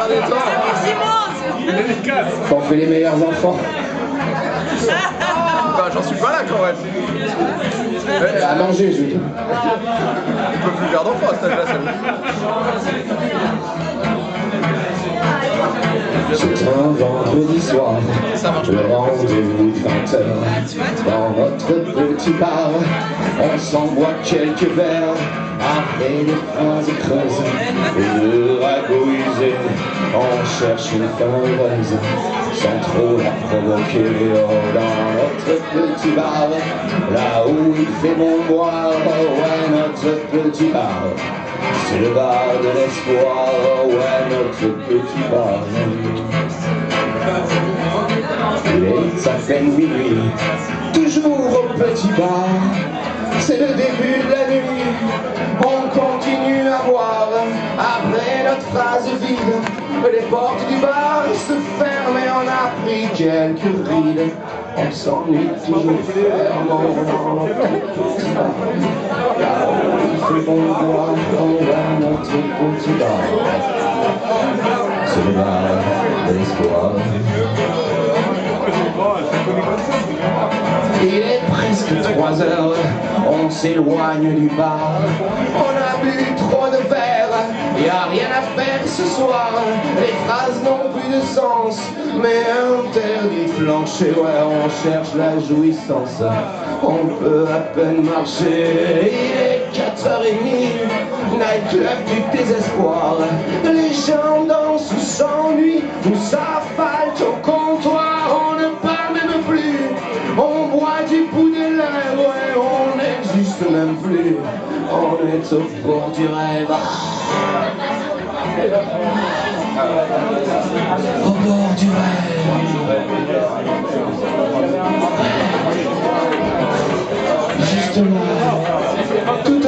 derniers temps. On fait les meilleurs enfants. Bah, j'en suis pas là quand même. À manger, je veux dire. On peut plus faire d'enfants à cet âge-là, ça vous. C'est un vendredi soir, le rendez-vous de 20h. Dans notre petit bar, on s'envoie quelques verres. Après des phrases creuses et de ragoïser, on cherche une femme heureuse sans trop la provoquer. Oh, dans notre petit bar, là où il fait bon boire, oh ouais, notre petit bar, c'est le bar de l'espoir, oh ouais, notre petit bar. Il est à peine minuit, toujours au petit bar, c'est le début de la nuit, on continue à boire, après notre phrase vide, les portes du bar se ferment et on a pris quelques rides, on s'ennuie toujours fermement dans notre petit bar, là où il fait bon boire, on va notre petit bar, c'est le bar de l'espoir. Il est presque 3 heures, on s'éloigne du bar. On a bu trop de verre, y a rien à faire ce soir. Les phrases n'ont plus de sens, mais interdit de flancher. Ouais, on cherche la jouissance, on peut à peine marcher. Il est 4h30, nightclub du désespoir. Les gens dansent ou s'ennuient, ou s'asphaltent au comptoir. On ne parle même plus, on boit du bout des lèvres, ouais, on n'existe même plus, on est au bord du rêve. Au bord du rêve. Juste là, tout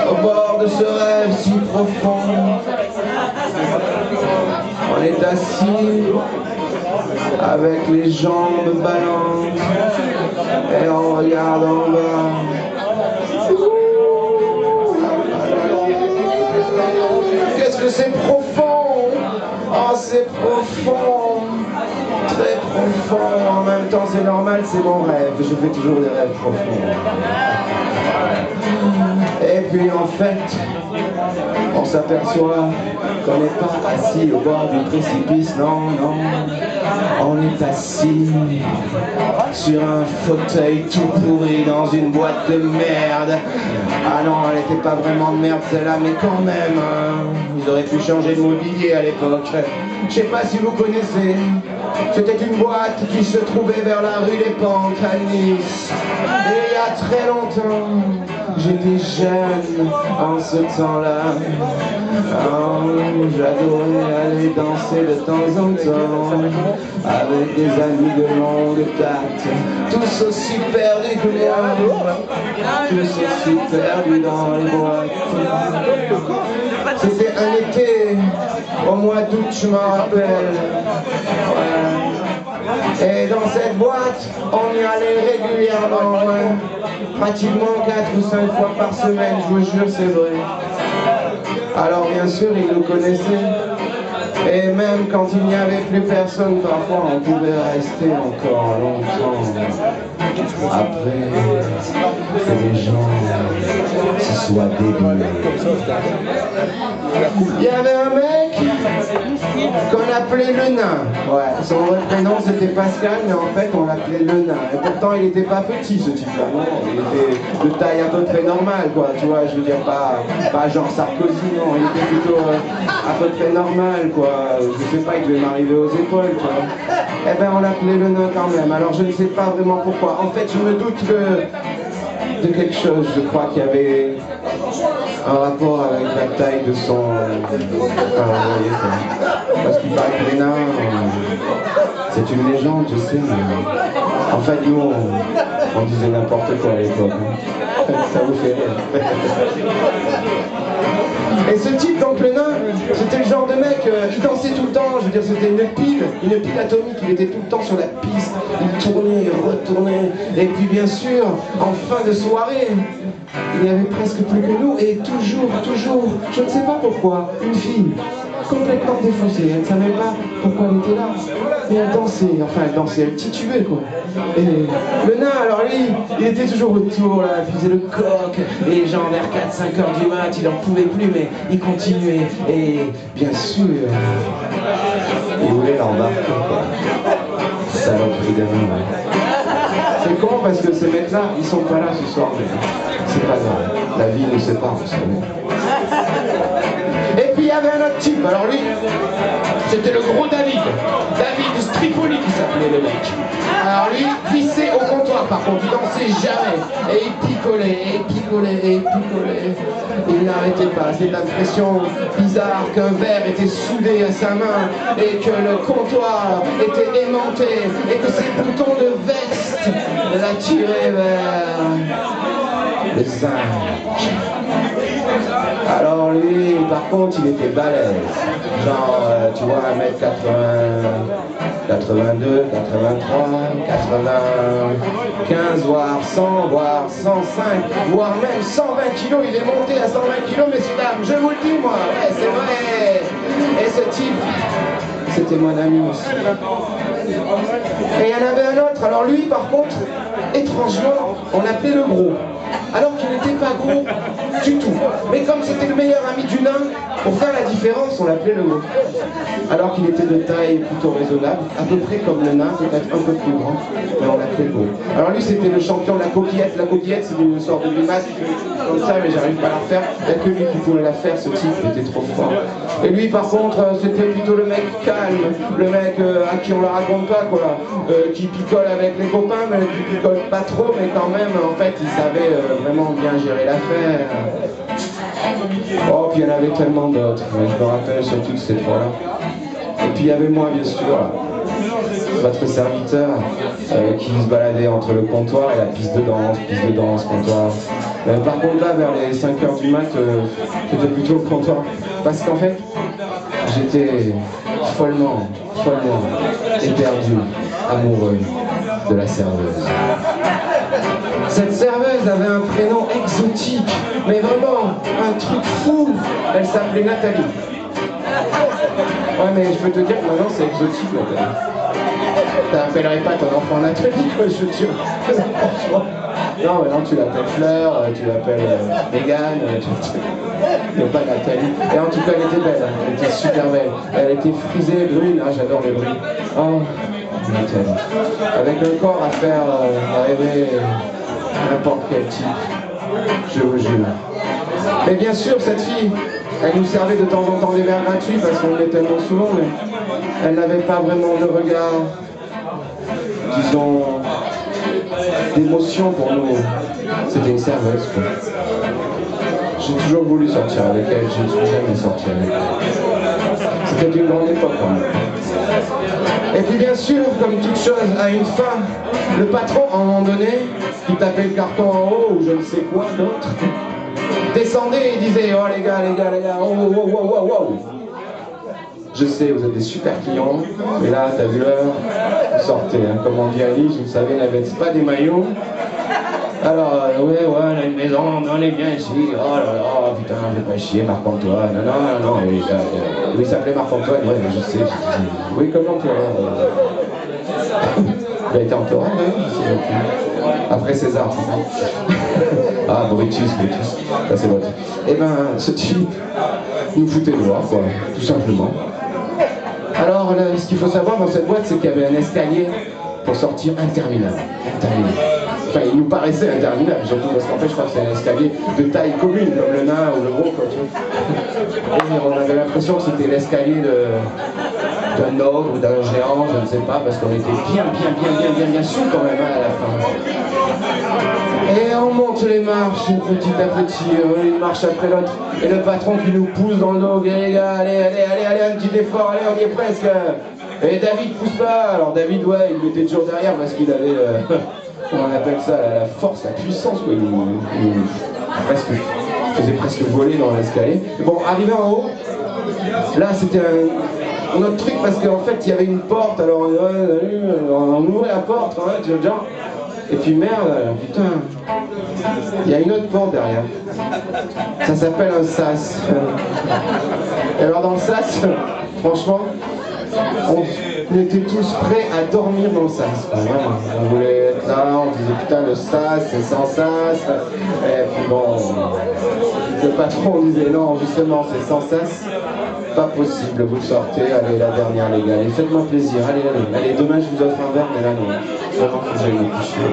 au bord de ce rêve si profond. On est assis avec les jambes ballantes et on regarde en bas. Qu'est-ce que c'est profond? Oh, c'est profond, très profond. En même temps, c'est normal, c'est mon rêve. Je fais toujours des rêves profonds. Et puis en fait, on s'aperçoit qu'on n'est pas assis au bord du précipice, non, non. On est assis sur un fauteuil tout pourri dans une boîte de merde. Ah non, elle n'était pas vraiment de merde celle-là, mais quand même, hein, ils auraient pu changer de mobilier à l'époque. Je sais pas si vous connaissez, c'était une boîte qui se trouvait vers la rue des Pentes à Nice. Et il y a très longtemps, j'étais jeune en ce temps-là. Oh, j'adorais aller danser de temps en temps avec des amis de longue date, tous aussi perdus que les autres, tous aussi perdus dans les boîtes. C'était un été, au mois d'août, je m'en rappelle. Ouais. Et dans cette boîte, on y allait régulièrement, ouais. Pratiquement 4 ou 5 fois par semaine, je vous jure, c'est vrai. Alors bien sûr, ils nous connaissaient. Et même quand il n'y avait plus personne, parfois on pouvait rester encore longtemps. Après que les gens se soient débrouillés. Il y avait un mec qu'on appelait le nain. Ouais, son vrai prénom c'était Pascal, mais en fait on l'appelait le nain. Et pourtant il n'était pas petit ce type-là, non. Il était de taille à peu près normale, quoi. Tu vois, je veux dire pas genre Sarkozy, non. Il était plutôt à peu près normal, quoi. Je sais pas, il devait m'arriver aux épaules, quoi. Eh ben on l'appelait le nain quand même. Alors je ne sais pas vraiment pourquoi. En fait, je me doute que de quelque chose. Je crois qu'il y avait un rapport avec la taille de son... parce qu'il paraît que les nains, c'est une légende, je sais, mais... En fait, nous, on disait n'importe quoi à l'époque. Ça vous fait rire. Et ce type, donc le nain, c'était le genre de mec qui dansait tout le temps. Je veux dire, c'était une pile atomique. Il était tout le temps sur la piste. Il tournait, il retournait. Et puis bien sûr, en fin de soirée, il n'y avait presque plus que nous. Et toujours, je ne sais pas pourquoi, une fille complètement défoncée. Elle ne savait pas pourquoi elle était là. Et elle dansait, elle titubait quoi. Et le nain, alors lui, il était toujours autour, là, il faisait le coq. Et genre vers 4-5 heures du mat, il n'en pouvait plus, mais il continuait. Et bien sûr, il voulait l'embarquer quoi. Saloperie de nain, ouais. C'est con parce que ces mecs-là, ils sont pas là ce soir, mais c'est pas grave. La vie nous sépare, vous savez. Et puis il y avait un autre type, alors lui, c'était le gros David Stripoli qui s'appelait le mec. Alors lui, pissait au comptoir par contre, il dansait jamais. Et il picolait, et il picolait, et il picolait. Il n'arrêtait pas, c'est l'impression bizarre qu'un verre était soudé à sa main, et que le comptoir était aimanté, et que ses boutons de veste l'attiraient vers le singe. Alors lui, par contre, il était balèze. Genre, tu vois, 1m80, 82, 83, 95, voire 100, voire 105, voire même 120 kilos. Il est monté à 120 kilos, messieurs, dames. Je vous le dis, moi. Ouais, c'est vrai. Et ce type, c'était mon ami aussi. Et il y en avait un autre. Alors lui, par contre, étrangement, on l'appelait le gros. Alors qu'il n'était pas gros du tout. Mais comme c'était le meilleur ami du nain, pour faire la différence, on l'appelait le gros. Alors qu'il était de taille plutôt raisonnable, à peu près comme le nain, peut-être un peu plus grand, mais on l'appelait le gros. Alors lui, c'était le champion de la coquillette. La coquillette, c'est une sorte de limace comme ça, mais j'arrive pas à la refaire. Il n'y a que lui qui pouvait la faire, ce type, il était trop fort. Et lui, par contre, c'était plutôt le mec calme, le mec à qui on la raconte pas, quoi, qui picole avec les copains, mais qui picole pas trop, mais quand même, en fait, il savait vraiment bien gérer l'affaire. Oh, puis il y en avait tellement d'autres, mais je me rappelle surtout de cette fois-là. Et puis il y avait moi, bien sûr, votre serviteur, qui se baladait entre le comptoir et la piste de danse, comptoir. Par contre, là, vers les 5 heures du mat, c'était plutôt le comptoir. Parce qu'en fait, j'étais follement éperdu, amoureux de la serveuse. Cette serveuse avait un prénom exotique, mais vraiment un truc fou. Elle s'appelait Nathalie. Ouais, mais je peux te dire que maintenant c'est exotique, Nathalie. T'appellerais pas ton enfant Nathalie, quoi, je te jure. Non, maintenant tu l'appelles Fleur, tu l'appelles Mégane, mais pas Nathalie. Et en tout cas, elle était belle, elle était super belle. Elle était frisée, brune, ah, j'adore les brunes. Oh, Nathalie. Avec un corps à faire rêver n'importe quel type, je vous jure. Mais bien sûr, cette fille, elle nous servait de temps en temps des verres gratuits parce qu'on venait tellement souvent, mais elle n'avait pas vraiment de regard, disons, d'émotion pour nous. C'était une serveuse, quoi. J'ai toujours voulu sortir avec elle, je ne suis jamais sorti avec elle. C'était une grande époque, quand même. Et puis bien sûr, comme toute chose a une fin, le patron, à un moment donné, qui tapait le carton en haut, ou je ne sais quoi d'autre, descendait et disait « Oh les gars, oh, oh, oh, oh, oh, oh. Je sais, vous êtes des super clients, mais là, t'as vu l'heure, vous sortez, hein. Comme on dit à Nice, vous savez, n'avez pas des maillots. Alors, ouais, on a une maison, on est bien ici, oh là là, oh, putain, je vais pas chier, Marc-Antoine, non, oui, il s'appelait Marc-Antoine, ouais, je sais, oui, comment toi, il a été entouré, oui, après César, c'est ça. Ah, Brutus, ça c'est votre. Eh ben, ce type nous foutait dehors, quoi, tout simplement. Alors, ce qu'il faut savoir dans cette boîte, c'est qu'il y avait un escalier pour sortir interminable. Enfin, il nous paraissait interminable, surtout parce qu'en fait, je crois que c'est un escalier de taille commune, comme le nain ou le gros, quoi, tu vois. Et on avait l'impression que c'était l'escalier d'un ogre ou d'un géant, je ne sais pas, parce qu'on était bien sous quand même, hein, à la fin. Et on monte les marches, petit à petit, une marche après l'autre, et le patron qui nous pousse dans le dos, les gars, allez, un petit effort, allez, on y est presque. Et David pousse pas, alors David, ouais, il était toujours derrière parce qu'il avait, comment on appelle ça, la force, la puissance, quoi, il faisait presque voler dans l'escalier. Bon, arrivé en haut, là c'était un autre truc parce qu'en fait il y avait une porte, alors on ouvrait la porte, hein, genre. Et puis merde, putain, il y a une autre porte derrière. Ça s'appelle un sas. Et alors dans le sas, franchement, on était tous prêts à dormir dans le sas. Vraiment. On voulait être là, on disait putain le sas, c'est sans sas. Et puis bon, le patron disait non, justement c'est sans sas. Pas possible, vous le sortez, allez la dernière les gars, et faites-moi plaisir, allez, allez, demain je vous offre un verre, mais là non, vraiment faut que j'aille me coucher.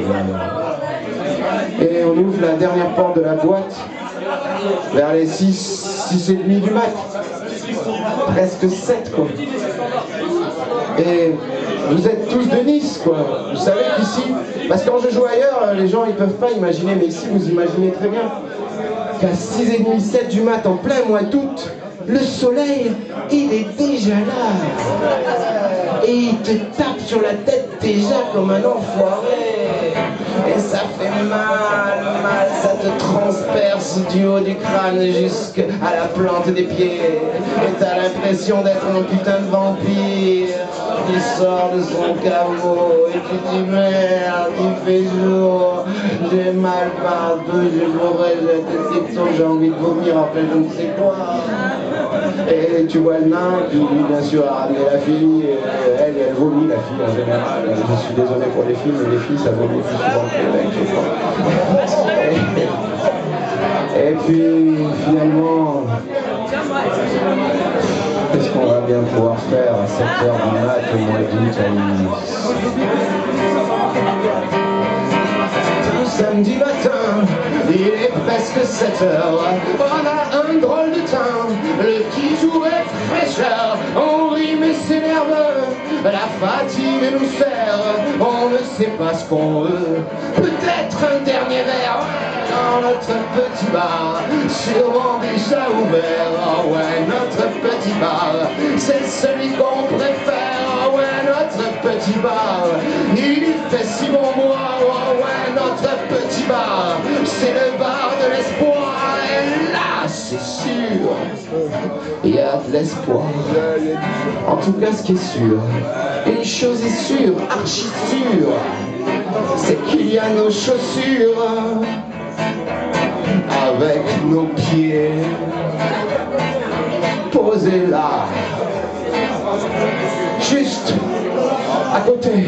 Et on ouvre la dernière porte de la boîte, vers les 6h30 du mat, presque 7 quoi. Et vous êtes tous de Nice quoi, vous savez qu'ici, parce que quand je joue ailleurs, les gens ils peuvent pas imaginer, mais ici vous imaginez très bien, qu'à 6h30, 7 du mat, en plein mois d'août, le soleil, il est déjà là. Et il te tape sur la tête déjà comme un enfoiré. Et ça fait mal, ça te transperce du haut du crâne jusqu'à la plante des pieds. Et t'as l'impression d'être un putain de vampire qui sort de son caveau. Et tu dis merde, il fait jour, j'ai mal partout, j'ai bourré, j'ai des sections, j'ai envie de vomir après je ne sais quoi. Et tu vois le nain qui lui bien sûr a ramené la fille, et elle vomit la fille en général. Je suis désolé pour les filles, mais les filles ça vomit plus souvent que les mecs, je crois. Et puis finalement, qu'est-ce qu'on va bien pouvoir faire à 7h du mat au mois d'août à Nice? Samedi matin, il est presque 7h, on a un drôle de temps, le petit jour est fraîcheur, on rit mais c'est nerveux, la fatigue nous serre, on ne sait pas ce qu'on veut, peut-être un dernier verre dans notre petit bar, sûrement déjà ouvert, oh ouais, notre petit bar, c'est celui qu'on préfère, oh ouais, notre petit bar, il fait si bon mois, oh ouais, notre petit bar, c'est le bar de l'espoir, et là, c'est sûr, il y a de l'espoir. En tout cas, ce qui est sûr, une chose est sûre, archi sûre, c'est qu'il y a nos chaussures avec nos pieds posés là, juste à côté